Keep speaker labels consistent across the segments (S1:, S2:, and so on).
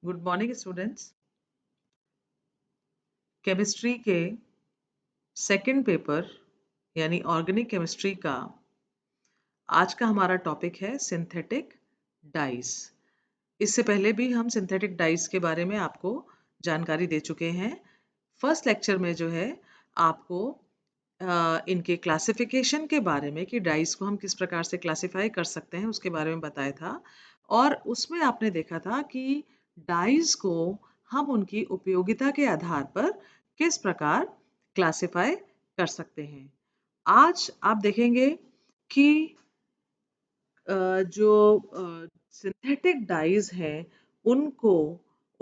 S1: Good morning students. Chemistry के second paper यानी organic chemistry का आज का हमारा टॉपिक है सिंथेटिक डाइस। इससे पहले भी हम सिंथेटिक डाइस के बारे में आपको जानकारी दे चुके हैं। फर्स्ट लेक्चर में जो है आपको इनके क्लासिफिकेशन के बारे में कि डाइस को हम किस प्रकार से क्लासिफाई कर सकते हैं उसके बारे में बताया था, और उसमें आपने देखा था कि डाइस को हम उनकी उपयोगिता के आधार पर किस प्रकार क्लासिफाई कर सकते हैं। आज आप देखेंगे कि जो सिंथेटिक डाइज हैं उनको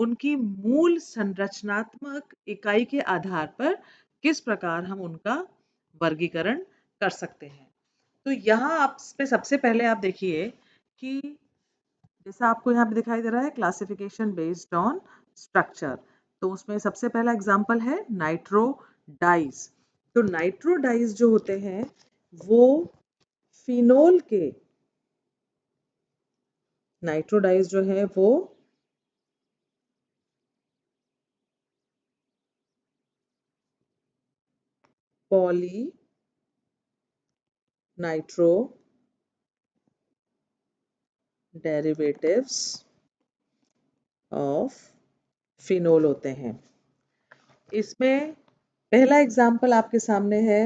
S1: उनकी मूल संरचनात्मक इकाई के आधार पर किस प्रकार हम उनका वर्गीकरण कर सकते हैं। तो यहाँ आप पे सबसे पहले आप देखिए कि जैसा आपको यहाँ पे दिखाई दे रहा है क्लासिफिकेशन बेस्ड ऑन स्ट्रक्चर, तो उसमें सबसे पहला एग्जांपल है नाइट्रो डाइज। तो नाइट्रो डाइज जो होते हैं वो फिनोल के नाइट्रोडाइज जो है वो poly nitro derivatives of phenol होते हैं। इसमें पहला एग्जाम्पल आपके सामने है।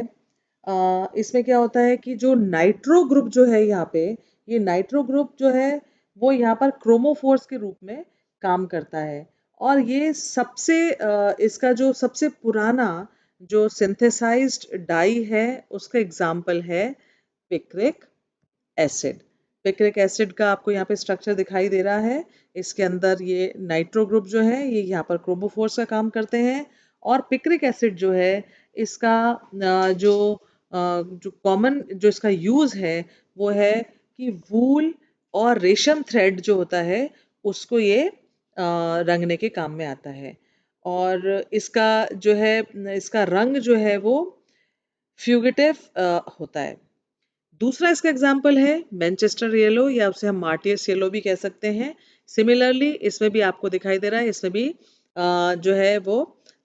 S1: इसमें क्या होता है कि जो नाइट्रो ग्रुप जो है यहाँ पे, ये नाइट्रो ग्रुप जो है वो यहाँ पर क्रोमोफोर्स के रूप में काम करता है, और ये सबसे इसका जो सबसे पुराना जो सिंथेसाइज्ड डाई है उसका एग्जाम्पल है पिक्रिक एसिड। पिक्रिक एसिड का आपको यहाँ पे स्ट्रक्चर दिखाई दे रहा है। इसके अंदर ये नाइट्रो ग्रुप जो है ये यहाँ पर क्रोमोफोर्स का काम करते हैं, और पिक्रिक एसिड जो है इसका जो कॉमन जो इसका यूज है वो है कि वूल और रेशम थ्रेड जो होता है उसको ये रंगने के काम में आता है। और इसका जो है इसका रंग जो है वो फ्यूगेटिव होता है। दूसरा इसका एग्जाम्पल है मैनचेस्टर येलो, या उसे हम मार्टियस येलो भी कह सकते हैं। सिमिलरली इसमें भी आपको दिखाई दे रहा है, इसमें भी जो है वो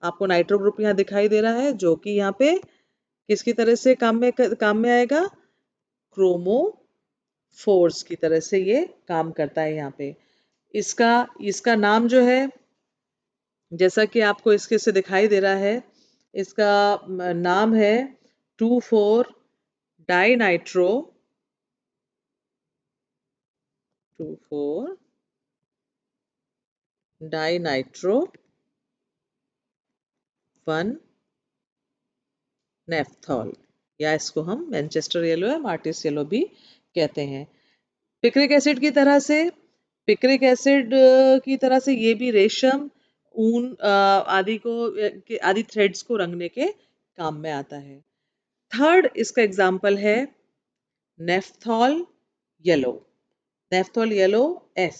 S1: आपको नाइट्रो ग्रुप यहाँ दिखाई दे रहा है जो कि यहाँ पे किसकी तरह से काम में आएगा, क्रोमोफोर्स की तरह से ये काम करता है यहाँ पे। इसका इसका नाम जो है जैसा कि आपको इसके से दिखाई दे रहा है, इसका नाम है 2,4 डाइनाइट्रो 2,4 डाइनाइट्रो 1 नेफ्थॉल, या इसको हम मैनचेस्टर येलो या मार्टिस येलो भी कहते हैं। पिक्रिक एसिड की तरह से पिक्रिक एसिड की तरह से ये भी रेशम, ऊन आदि को आदि थ्रेड्स को रंगने के काम में आता है। थर्ड इसका एग्जाम्पल है naphthol yellow. Naphthol yellow S,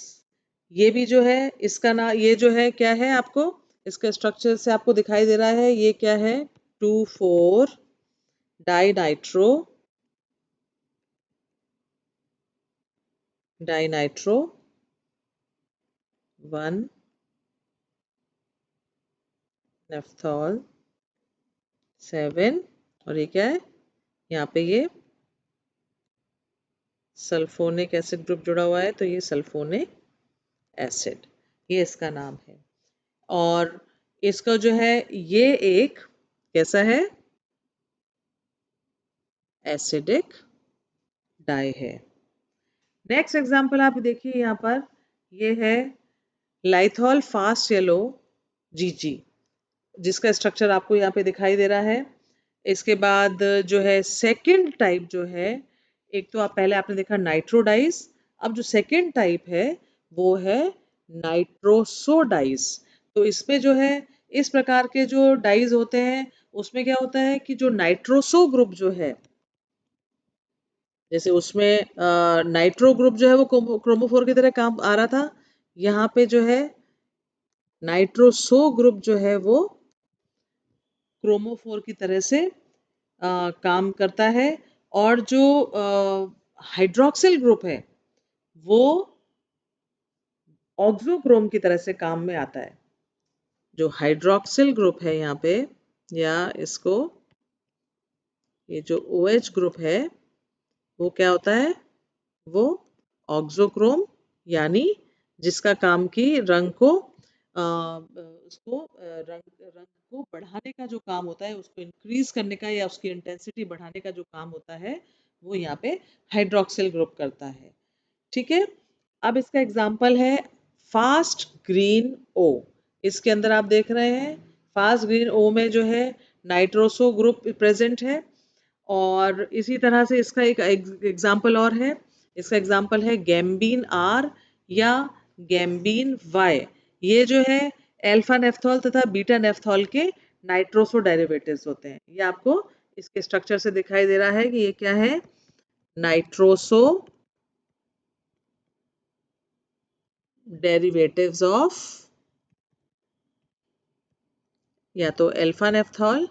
S1: ये भी जो है इसका ना ये जो है क्या है, आपको इसके स्ट्रक्चर से आपको दिखाई दे रहा है ये क्या है, 2,4 डाइनाइट्रो 1 नेफ्थॉल 7, और ये क्या है, यहाँ पे ये सल्फोनिक एसिड ग्रुप जुड़ा हुआ है, तो ये सल्फोनिक एसिड, ये इसका नाम है। और इसका जो है ये एक कैसा है, एसिडिक डाई है। नेक्स्ट एग्जाम्पल आप देखिए यहाँ पर, ये है लाइथॉल फास्ट येलो जीजी, जिसका स्ट्रक्चर आपको यहाँ पे दिखाई दे रहा है। इसके बाद जो है सेकंड टाइप जो है, एक तो आप पहले आपने देखा नाइट्रोडाइज, अब जो सेकंड टाइप है वो है नाइट्रोसोडाइज। तो इसमें जो है इस प्रकार के जो डाइज होते हैं उसमें क्या होता है कि जो नाइट्रोसो ग्रुप जो है, जैसे उसमें नाइट्रो ग्रुप जो है वो क्रोमोफोर की तरह काम आ रहा था, यहाँ पे जो है नाइट्रोसो ग्रुप जो है वो क्रोमोफोर की तरह से काम करता है। और जो हाइड्रोक्सिल ग्रुप है वो ऑक्सोक्रोम की तरह से काम में आता है। जो हाइड्रोक्सिल ग्रुप है यहाँ पे, या इसको ये जो OH ग्रुप है वो क्या होता है, वो ऑक्सोक्रोम, यानी जिसका काम की रंग को उसको रंग को बढ़ाने का जो काम होता है, उसको इंक्रीज करने का या उसकी इंटेंसिटी बढ़ाने का जो काम होता है, वो यहाँ पे हाइड्रोक्सिल ग्रुप करता है। ठीक है, अब इसका एग्जाम्पल है फास्ट ग्रीन ओ। इसके अंदर आप देख रहे हैं फास्ट ग्रीन ओ में जो है नाइट्रोसो ग्रुप प्रेजेंट है। और इसी तरह से इसका एक एग्जाम्पल और है, इसका एग्जाम्पल है गैम्बीन आर या गैम्बीन वाई। ये जो है अल्फा नेफ्थॉल तथा बीटा नेफ्थॉल के नाइट्रोसो डेरिवेटिव्स होते हैं। ये आपको इसके स्ट्रक्चर से दिखाई दे रहा है कि ये क्या है, नाइट्रोसो डेरिवेटिव्स ऑफ या तो अल्फा नेफ्थॉल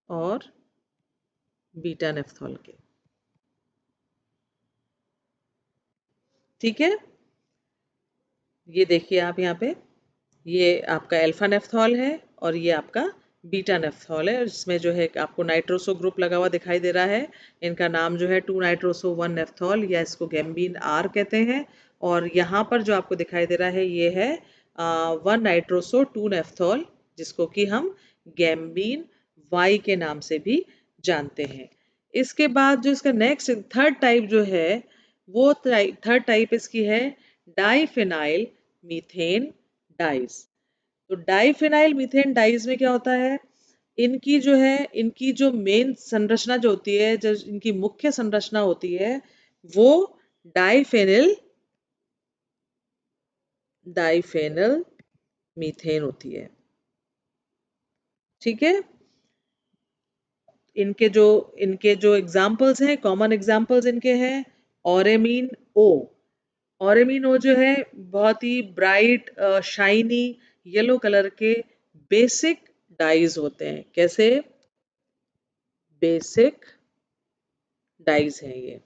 S1: और बीटा नेफ्थॉल के। ठीक है, ये देखिए आप यहाँ पे, ये आपका अल्फा नेफ्थॉल है और ये आपका बीटा नेफ्थॉल है, जिसमें जो है आपको नाइट्रोसो ग्रुप लगा हुआ दिखाई दे रहा है। इनका नाम जो है 2 नाइट्रोसो 1 नेफ्थॉल या इसको गैम्बीन आर कहते हैं। और यहाँ पर जो आपको दिखाई दे रहा है ये है 1 नाइट्रोसो 2 नेफ्थॉल, जिसको कि हम गैम्बीन वाई के नाम से भी जानते हैं। इसके बाद जो इसका नेक्स्ट थर्ड टाइप जो है, वो थर्ड टाइप इसकी है डाइफिनाइल मीथेन डाइज। तो डाइफिनाइल मीथेन डाइज में क्या होता है, इनकी जो है, इनकी जो मेन संरचना जो होती है, जो इनकी मुख्य संरचना होती है, वो डाइफेनिल डाइफेनल मीथेन होती है। ठीक है, इनके जो एग्जाम्पल्स हैं, कॉमन एग्जाम्पल्स इनके हैं ऑरेमीन ओ। ऑरेमीन ओ जो है बहुत ही ब्राइट शाइनी येलो कलर के बेसिक डाइज होते हैं। कैसे बेसिक डाइज हैं ये।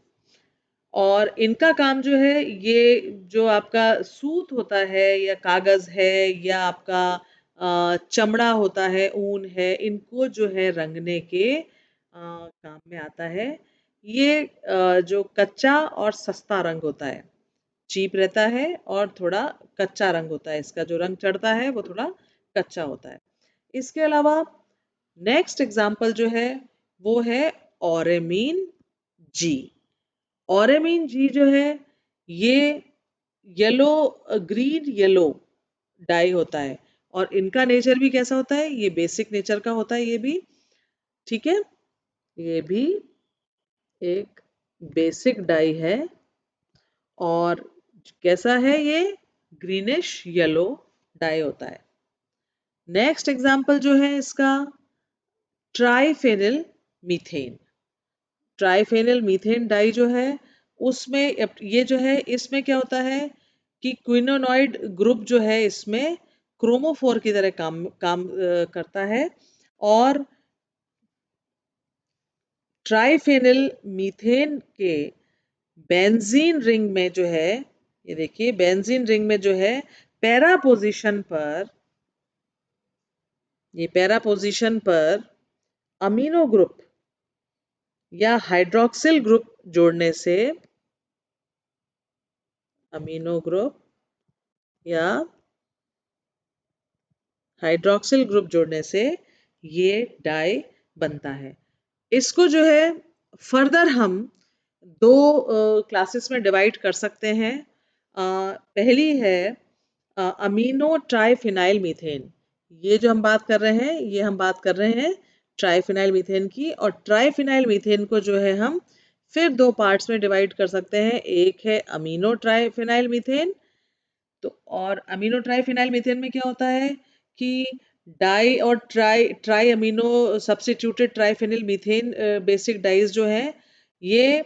S1: और इनका काम जो है, ये जो आपका सूत होता है या कागज है या आपका चमड़ा होता है, ऊन है, इनको जो है रंगने के काम में आता है। ये जो कच्चा और सस्ता रंग होता है, चीप रहता है और थोड़ा कच्चा रंग होता है, इसका जो रंग चढ़ता है वो थोड़ा कच्चा होता है। इसके अलावा नेक्स्ट एग्जाम्पल जो है वो है ऑरेमीन जी। ऑरेमीन जी जो है ये येलो, ग्रीन येलो डाई होता है। और इनका नेचर भी कैसा होता है, ये बेसिक नेचर का होता है ये भी। ठीक है, ये भी एक बेसिक डाई है और कैसा है ये, ग्रीनिश येलो डाई होता है। नेक्स्ट एग्जाम्पल जो है इसका ट्राइफेनिल मीथेन। ट्राइफेनिल मीथेन डाई जो है उसमें ये जो है, इसमें क्या होता है कि क्विनोनॉइड ग्रुप जो है इसमें क्रोमोफोर की तरह काम करता है। और ट्राइफेनिल मीथेन के बेंजीन रिंग में जो है, ये देखिए बेंजीन रिंग में जो है पैरा पोजीशन पर, ये पैरा पोजीशन पर अमीनो ग्रुप या हाइड्रोक्सिल ग्रुप जोड़ने से, अमीनो ग्रुप या हाइड्रोक्सिल ग्रुप जोड़ने से ये डाई बनता है। इसको जो है फर्दर हम दो क्लासेस में डिवाइड कर सकते हैं। पहली है अमीनो ट्राइफिनाइल मीथेन। ये जो हम बात कर रहे हैं, ये हम बात कर रहे हैं ट्राइफिनाइल मीथेन की। और ट्राइफिनाइल मीथेन को जो है हम फिर दो पार्ट्स में डिवाइड कर सकते हैं। एक है अमीनो ट्राइफिनाइल मीथेन, तो और अमीनो ट्राइफिनाइल मीथेन में क्या होता है कि डाई और tri amino substituted triphenyl methane basic dyes जो है, ये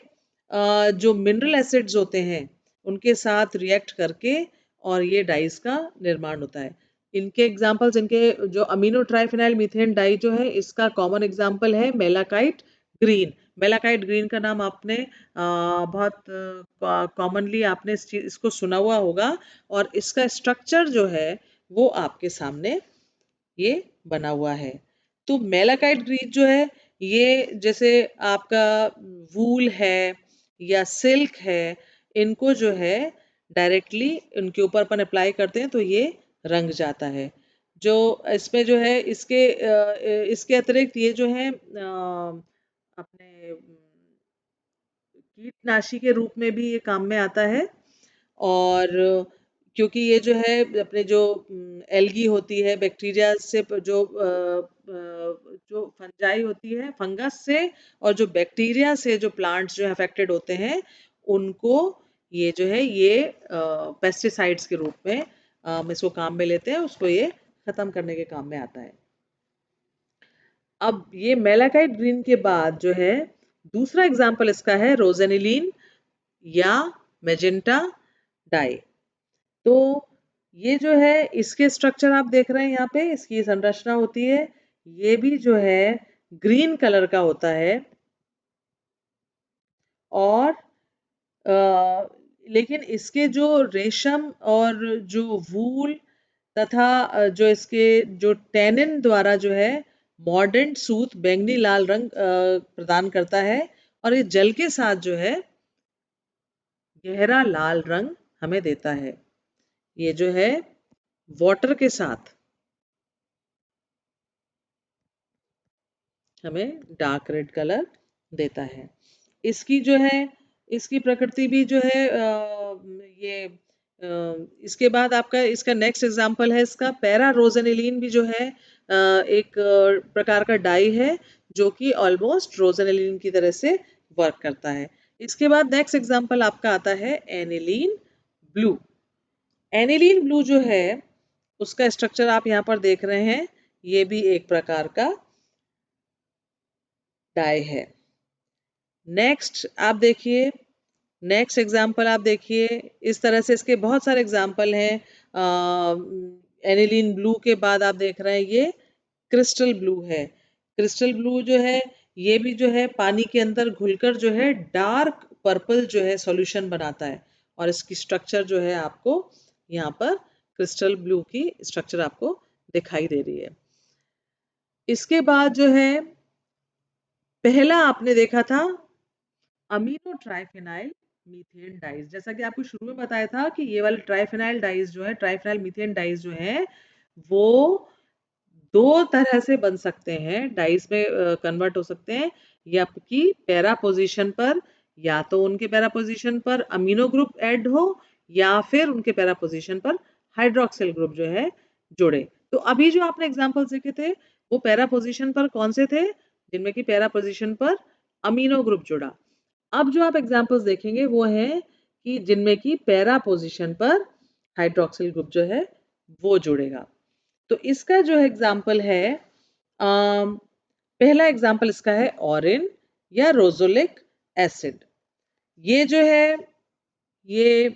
S1: जो मिनरल एसिड्स होते हैं उनके साथ रिएक्ट करके और ये डाइज का निर्माण होता है। इनके एग्जांपल्स, इनके जो अमीनो ट्राइफिनाइल मीथेन डाई जो है, इसका कॉमन एग्जांपल है मेलाकाइट ग्रीन। मेलाकाइट ग्रीन का नाम आपने बहुत कॉमनली आपने इसको सुना हुआ होगा, और इसका स्ट्रक्चर जो है वो आपके सामने ये बना हुआ है। तो मेलाकाइट ग्रीन जो है, ये जैसे आपका वूल है या सिल्क है, इनको जो है डायरेक्टली उनके ऊपर अपन अप्लाई करते हैं तो ये रंग जाता है। जो इसमें जो है इसके अतिरिक्त ये जो है अपने कीटनाशी के रूप में भी ये काम में आता है। और क्योंकि ये जो है अपने जो एल्गी होती है, बैक्टीरिया से जो फंजाई होती है, फंगस से, और जो बैक्टीरिया से जो प्लांट्स जो अफेक्टेड होते हैं, उनको ये जो है ये पेस्टिसाइड्स के रूप में हम इसको काम में लेते हैं, उसको ये खत्म करने के काम में आता है। अब ये मेलाकाइट ग्रीन के बाद जो है दूसरा एग्जाम्पल इसका है रोजेनिलीन या मेजेंटा डाई। तो ये जो है इसके स्ट्रक्चर आप देख रहे हैं यहाँ पे, इसकी संरचना होती है, ये भी जो है ग्रीन कलर का होता है। और लेकिन इसके जो रेशम और जो वूल तथा जो इसके जो टैनिन द्वारा जो है मॉडर्न सूत बैंगनी लाल रंग प्रदान करता है, और ये जल के साथ जो है गहरा लाल रंग हमें देता है। ये जो है वाटर के साथ हमें डार्क रेड कलर देता है। इसकी जो है इसकी प्रकृति भी जो है ये इसके बाद आपका इसका नेक्स्ट एग्जांपल है इसका पैरा रोजेनिलीन भी जो है एक प्रकार का डाई है जो कि ऑलमोस्ट रोजेनिलीन की तरह से वर्क करता है। इसके बाद नेक्स्ट एग्जांपल आपका आता है एनिलीन ब्लू। एनिलीन ब्लू जो है उसका स्ट्रक्चर आप यहाँ पर देख रहे हैं, ये भी एक प्रकार का डाई है। नेक्स्ट आप देखिए, नेक्स्ट एग्जाम्पल आप देखिए, इस तरह से इसके बहुत सारे एग्जाम्पल हैं। एनिलीन ब्लू के बाद आप देख रहे हैं ये क्रिस्टल ब्लू है। क्रिस्टल ब्लू जो है ये भी जो है पानी के अंदर घुलकर जो है डार्क पर्पल जो है सॉल्यूशन बनाता है, और इसकी स्ट्रक्चर जो है आपको यहाँ पर क्रिस्टल ब्लू की स्ट्रक्चर आपको दिखाई दे रही है। इसके बाद जो है पहला आपने देखा था अमीनो ट्राइफेनाइल मीथेन डाइज। जैसा कि आपको शुरू में बताया था कि ये वाले ट्राइफेनाइल डाइज जो है, ट्राइफेनाइल मीथेन डाइज जो है वो दो तरह से बन सकते हैं, डाइज में कन्वर्ट हो सकते हैं, या कि पैरा पोजीशन पर, या तो उनके पैरा पोजीशन पर अमीनो ग्रुप ऐड हो, या फिर उनके पैरा पोजीशन पर हाइड्रोक्सिल ग्रुप जो है जुड़े। तो अभी जो आपने एग्जांपल्स देखे थे वो पैरा पोजीशन पर कौन से थे, जिनमें कि पैरा पोजीशन पर अमीनो ग्रुप जुड़ा। अब जो आप एग्जांपल्स देखेंगे वो है कि जिनमें कि पैरा पोजीशन पर हाइड्रोक्सिल ग्रुप जो है वो जुड़ेगा। तो इसका जो एग्जाम्पल है पहला एग्जाम्पल इसका है ऑरिन या रोजोलिक एसिड। ये जो है ये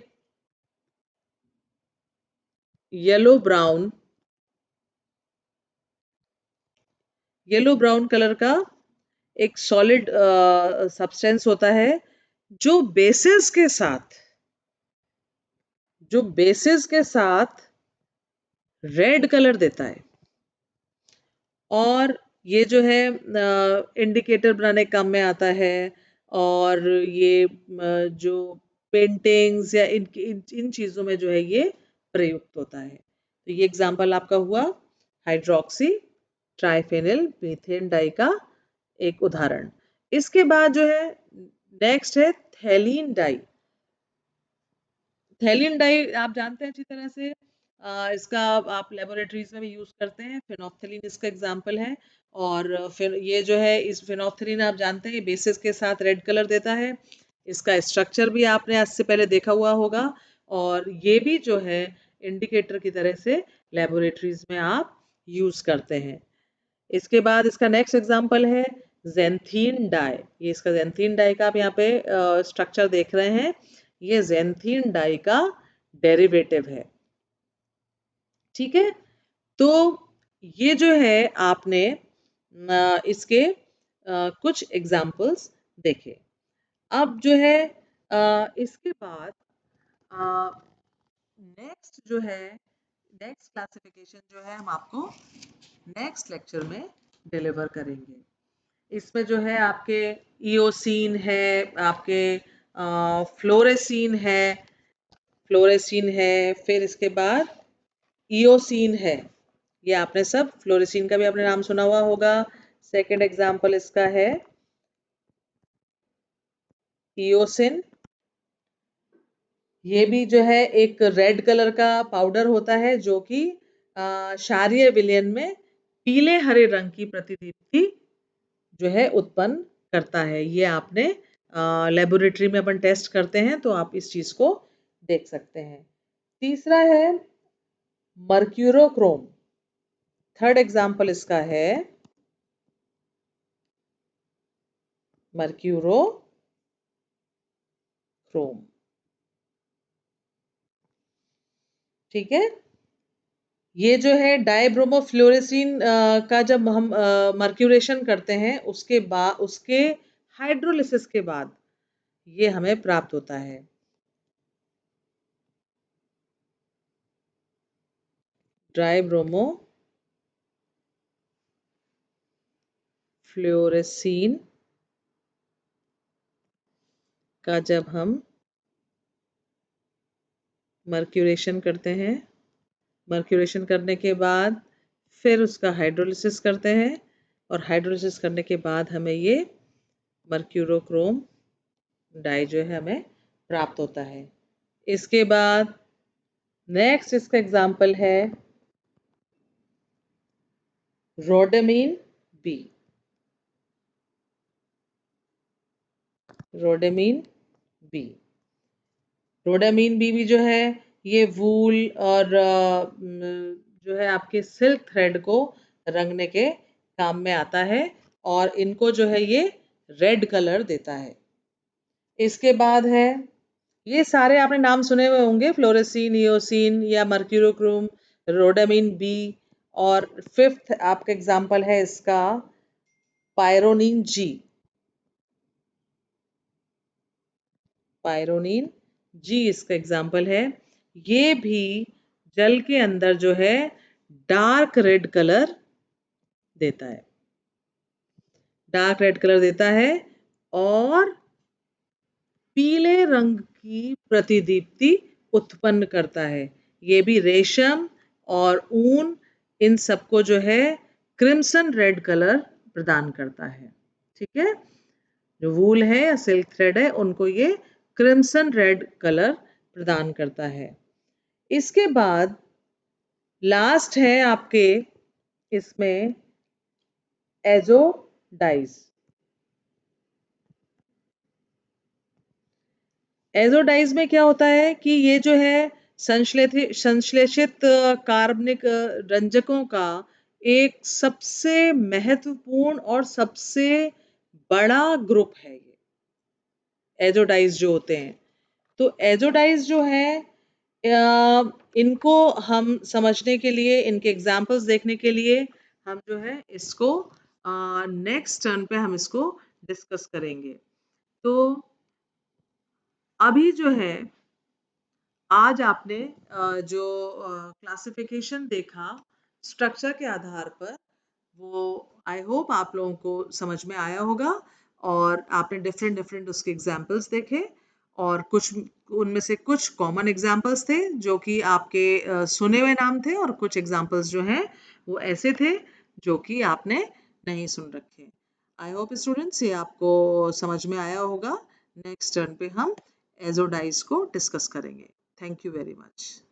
S1: येलो ब्राउन कलर का एक सॉलिड सब्सटेंस होता है जो बेसिस के साथ रेड कलर देता है। और ये जो है इंडिकेटर बनाने के काम में आता है, और ये जो पेंटिंग्स या इन चीज़ों में जो है ये प्रयुक्त होता है। तो ये एग्जांपल आपका हुआ हाइड्रोक्सी ट्राइफेनिल मीथेन डाई का एक उदाहरण। इसके बाद जो है नेक्स्ट है थैलीन डाई। थैलीन डाई आप जानते हैं अच्छी तरह से, इसका आप लेबोरेटरीज में भी यूज करते हैं। फिनोप्थलीन इसका एग्जांपल है। और फिर ये जो है इस फिनोप्थलीन आप जानते हैं बेसिस के साथ रेड कलर देता है। इसका स्ट्रक्चर भी आपने आज से पहले देखा हुआ होगा, और ये भी जो है इंडिकेटर की तरह से लेबोरेटरीज में आप यूज करते हैं। इसके बाद इसका नेक्स्ट एग्जांपल है ज़ैंथीन डाई। ये इसका ज़ैंथीन डाई का आप यहाँ पे स्ट्रक्चर देख रहे हैं, ये ज़ैंथीन डाई का डेरिवेटिव है। ठीक है, तो ये जो है आपने इसके कुछ एग्जाम्पल्स देखिए, अब जो है इसके बाद नेक्स्ट जो है, नेक्स्ट क्लासिफिकेशन जो है हम आपको नेक्स्ट लेक्चर में डिलीवर करेंगे। इसमें जो है आपके इयोसीन है, आपके फ्लोरेसीन है, फिर इसके बाद इयोसीन है। ये आपने सब फ्लोरेसीन का भी आपने नाम सुना हुआ होगा। सेकंड एग्जांपल इसका है इयोसिन। ये भी जो है एक रेड कलर का पाउडर होता है जो कि क्षारीय विलयन में पीले हरे रंग की प्रतिदीप्ति जो है उत्पन्न करता है। ये आपने लेबोरेटरी में अपन टेस्ट करते हैं तो आप इस चीज को देख सकते हैं। तीसरा है मर्क्यूरोक्रोम। थर्ड एग्जांपल इसका है मर्क्यूरोक्रोम। ठीक है, ये जो है डाइब्रोमोफ्लोरेसिन का जब हम मर्क्यूरेशन करते हैं उसके हाइड्रोलिसिस के बाद ये हमें प्राप्त होता है। डाइब्रोमो फ्लोरेसीन का जब हम मर्क्यूरेशन करते हैं, मर्क्यूरेशन करने के बाद फिर उसका हाइड्रोलिसिस करते हैं और हाइड्रोलिसिस करने के बाद हमें ये मर्क्यूरोक्रोम डाई जो है हमें प्राप्त होता है। इसके बाद नेक्स्ट इसका एग्जाम्पल है रोडेमीन बी। रोडेमीन बी, रोडामीन बी भी जो है ये वूल और जो है आपके सिल्क थ्रेड को रंगने के काम में आता है और इनको जो है ये रेड कलर देता है। इसके बाद है, ये सारे आपने नाम सुने हुए होंगे, फ्लोरेसीन, इयोसिन या मर्क्यूरोक्रोम, रोडामीन बी। और फिफ्थ आपका एग्जाम्पल है इसका पायरोनिन जी। पायरोनिन जी इसका एग्जाम्पल है। ये भी जल के अंदर जो है डार्क रेड कलर देता है, डार्क रेड कलर देता है और पीले रंग की प्रतिदीप्ति उत्पन्न करता है। ये भी रेशम और ऊन इन सबको जो है क्रिम्सन रेड कलर प्रदान करता है। ठीक है, जो वूल है या सिल्क थ्रेड है उनको ये क्रिम्सन रेड कलर प्रदान करता है। इसके बाद लास्ट है आपके इसमें एजोडाइज। एजोडाइज में क्या होता है कि ये जो है संश्लेषित कार्बनिक रंजकों का एक सबसे महत्वपूर्ण और सबसे बड़ा ग्रुप है ये एजोडाइज जो होते हैं। तो एजोडाइज जो है इनको हम समझने के लिए, इनके एग्जाम्पल्स देखने के लिए हम जो है इसको नेक्स्ट टर्न पे हम इसको डिस्कस करेंगे। तो अभी जो है आज आपने जो क्लासिफिकेशन देखा स्ट्रक्चर के आधार पर, वो आई होप आप लोगों को समझ में आया होगा और आपने डिफरेंट डिफरेंट उसके एग्जाम्पल्स देखे और कुछ उनमें से कुछ कॉमन एग्जाम्पल्स थे जो कि आपके सुने हुए नाम थे और कुछ एग्जाम्पल्स जो हैं वो ऐसे थे जो कि आपने नहीं सुन रखे। आई होप स्टूडेंट्स ये आपको समझ में आया होगा। नेक्स्ट टर्न पे हम एजोडाइज को डिस्कस करेंगे। Thank you very much.